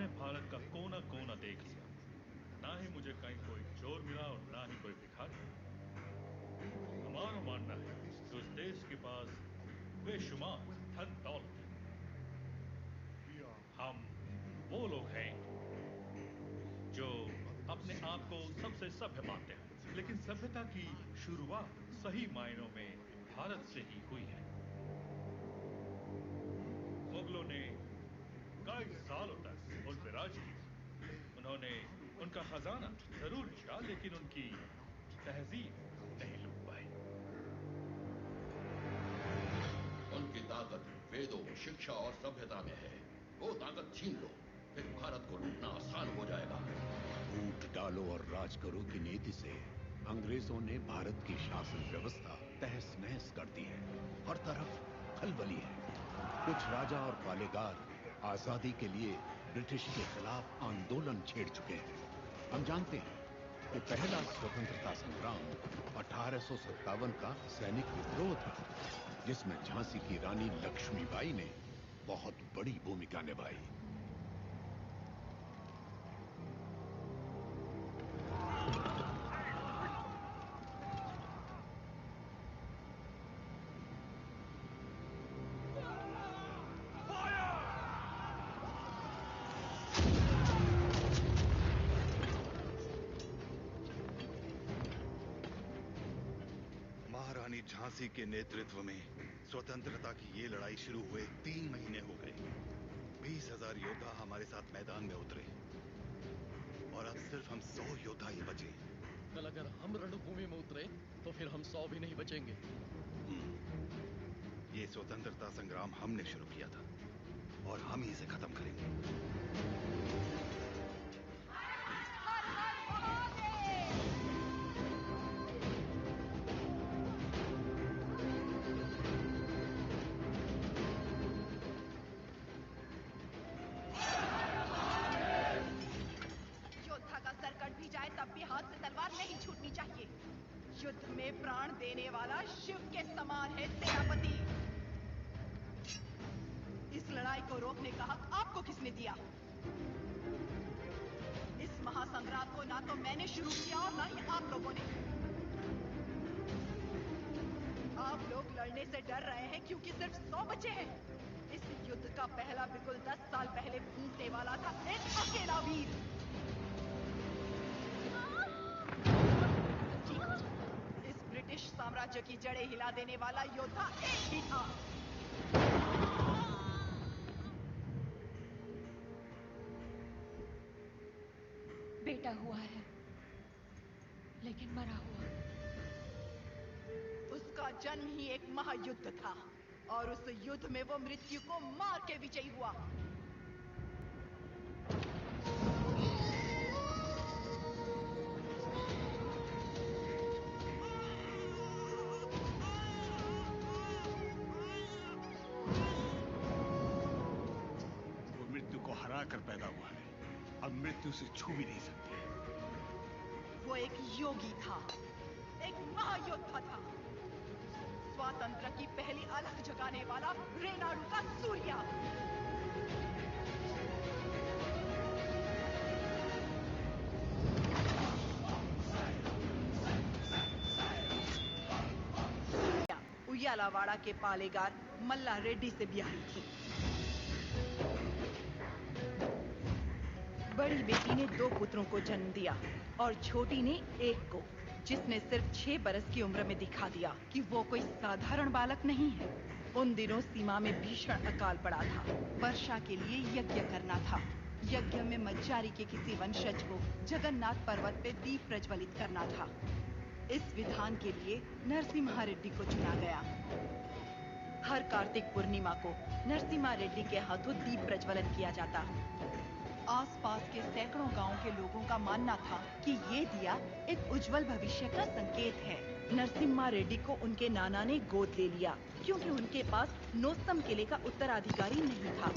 मैंने भारत का कोना कोना देख लिया। ना ही मुझे कहीं कोई चोर मिला और ना ही कोई भिखारी। हमारा मानना है कि उस देश के पास बेशुमार धन दौलत है। हम वो लोग हैं जो अपने आप को सबसे सभ्य मानते हैं, लेकिन सभ्यता की शुरुआत सही मायनों में भारत से ही हुई है। मुगलों ने कई सालों तक उन पर राज किया। उन्होंने उनका खजाना जरूर लूटा, लेकिन उनकी तहजीब नहीं लूट पाए। उनकी ताकत वेदों, शिक्षा और सभ्यता में है। वो ताकत छीन लो, फिर भारत को लूटना आसान हो जाएगा। फूट डालो और राज करो की नीति से अंग्रेजों ने भारत की शासन व्यवस्था तहस नहस कर दी है। हर तरफ खलबली है। कुछ राजा और पालेगार आजादी के लिए ब्रिटिश के खिलाफ आंदोलन छेड़ चुके हैं। हम जानते हैं कि पहला स्वतंत्रता संग्राम 1857 का सैनिक विद्रोह था, जिसमें झांसी की रानी लक्ष्मीबाई ने बहुत बड़ी भूमिका निभाई। महारानी झांसी के नेतृत्व में स्वतंत्रता की ये लड़ाई शुरू हुए 3 महीने हो गए। 20,000 योद्धा हमारे साथ मैदान में उतरे और अब सिर्फ हम 100 योद्धा ही बचे। कल अगर हम रणभूमि में उतरे तो फिर हम 100 भी नहीं बचेंगे। ये स्वतंत्रता संग्राम हमने शुरू किया था और हम ही इसे खत्म करेंगे। तब भी हाथ से तलवार नहीं छूटनी चाहिए। युद्ध में प्राण देने वाला शिव के समान है सेनापति। इस लड़ाई को रोकने का हक आपको किसने दिया? इस महासंग्राम को ना तो मैंने शुरू किया और ना ही आप लोगों ने। आप लोग लड़ने से डर रहे हैं क्योंकि सिर्फ 100 बचे हैं। इस युद्ध का पहला बिगुल 10 साल पहले फूंकने वाला था एक अकेला वीर। इस ब्रिटिश साम्राज्य की जड़ें हिला देने वाला योद्धा एक ही था। बेटा हुआ है, लेकिन मरा हुआ। उसका जन्म ही एक महायुद्ध था और उस युद्ध में वो मृत्यु को मार के विजयी हुआ। मृत्यु को हरा कर पैदा हुआ है, अब मृत्यु से छू भी नहीं सकते। वो एक योगी था, एक महायोद्धा था, स्वातंत्र की पहली अलख जगाने वाला रेनाडू का सूर्या। उయ్యాలవాड़ा के पालेगार मल्ला रेड्डी से ब्याही थी। बड़ी बेटी ने 2 पुत्रों को जन्म दिया और छोटी ने एक को, जिसने सिर्फ 6 बरस की उम्र में दिखा दिया कि वो कोई साधारण बालक नहीं है। उन दिनों सीमा में भीषण अकाल पड़ा था। वर्षा के लिए यज्ञ करना था। यज्ञ में मज्जारी के किसी वंशज को जगन्नाथ पर्वत पे दीप प्रज्वलित करना था। इस विधान के लिए नरसिम्हा रेड्डी को चुना गया। हर कार्तिक पूर्णिमा को नरसिम्हा रेड्डी के हाथों दीप प्रज्वलन किया जाता। आसपास के सैकड़ों गांवों के लोगों का मानना था कि ये दिया एक उज्जवल भविष्य का संकेत है। नरसिम्हा रेड्डी को उनके नाना ने गोद ले लिया क्योंकि उनके पास नोस्तम किले का उत्तराधिकारी नहीं था।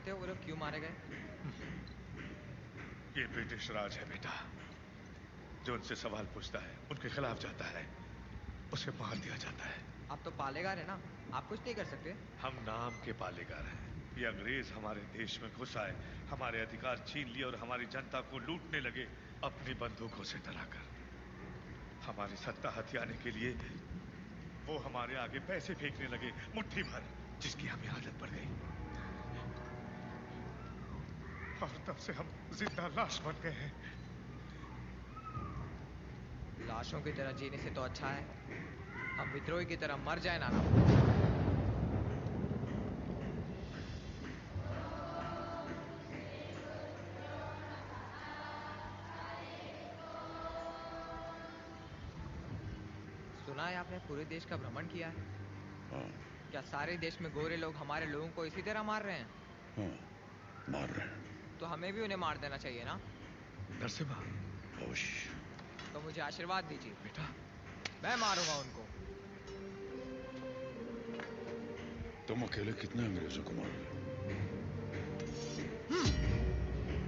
जानते हो वो लोग क्यों मारे गए? ये ब्रिटिश राज है बेटा। जो उनसे सवाल पूछता है, उनके खिलाफ जाता है, उसे मार दिया जाता है। आप तो पालेगार है ना, आप कुछ नहीं कर सकते? हम नाम के पालेगार हैं। ये अंग्रेज हमारे देश में घुस आए, हमारे अधिकार छीन लिए और हमारी जनता को लूटने लगे अपनी बंदूकों से डराकर। हमारी सत्ता हथियाने के लिए वो हमारे आगे पैसे फेंकने लगे, मुट्ठी भर, जिसकी हमें आदत पड़ गई। और तब से हम जिंदा लाश बन गए हैं। लाशों की तरह जीने से तो अच्छा है हम विद्रोही की तरह मर जाए नाना। सुना है आपने पूरे देश का भ्रमण किया है? हाँ। क्या सारे देश में गोरे लोग हमारे लोगों को इसी तरह मार रहे हैं? हाँ, मार रहे हैं। तो हमें भी उन्हें मार देना चाहिए ना? नरसिम्हा, तो मुझे आशीर्वाद दीजिए बेटा। मैं मारूंगा उनको। तुम अकेले कितने अंग्रेजों को मारोगे?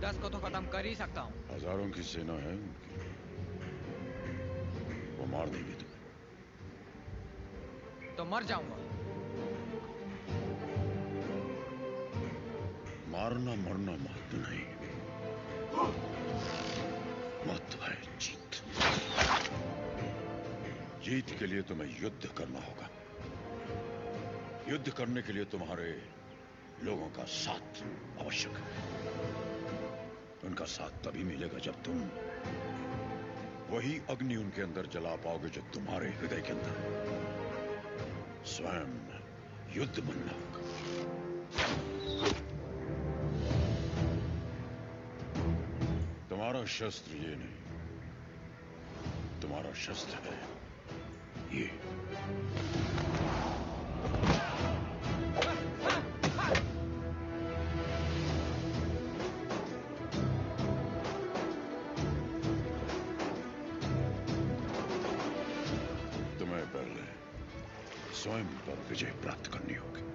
10 को तो खत्म कर ही सकता हूँ। हजारों की सेना है उनकी, वो मार देंगे तुम्हें। तो मर जाऊंगा। मारना मरना महत्व नहीं, महत्व है जीत। जीत के लिए तुम्हें युद्ध करना होगा। युद्ध करने के लिए तुम्हारे लोगों का साथ आवश्यक है। उनका साथ तभी मिलेगा जब तुम वही अग्नि उनके अंदर जला पाओगे जो तुम्हारे हृदय के अंदर। स्वयं युद्ध बनना होगा। तुम्हारा शस्त्र ये नहीं, तुम्हारा शस्त्र है ये। तुम्हें पहले स्वयं पर विजय प्राप्त करनी होगी।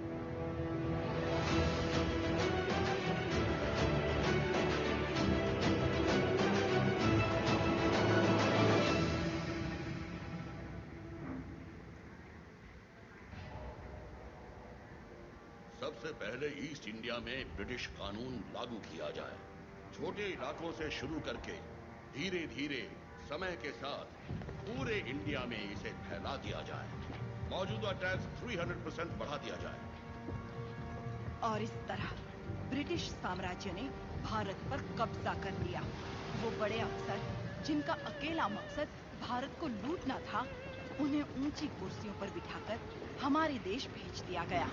सबसे पहले ईस्ट इंडिया में ब्रिटिश कानून लागू किया जाए। छोटे इलाकों से शुरू करके धीरे धीरे समय के साथ पूरे इंडिया में इसे फैला दिया जाए। मौजूदा टैक्स 300% बढ़ा दिया जाए। और इस तरह ब्रिटिश साम्राज्य ने भारत पर कब्जा कर लिया। वो बड़े अफसर जिनका अकेला मकसद भारत को लूटना था, उन्हें ऊंची कुर्सियों पर बिठाकर हमारे देश भेज दिया गया।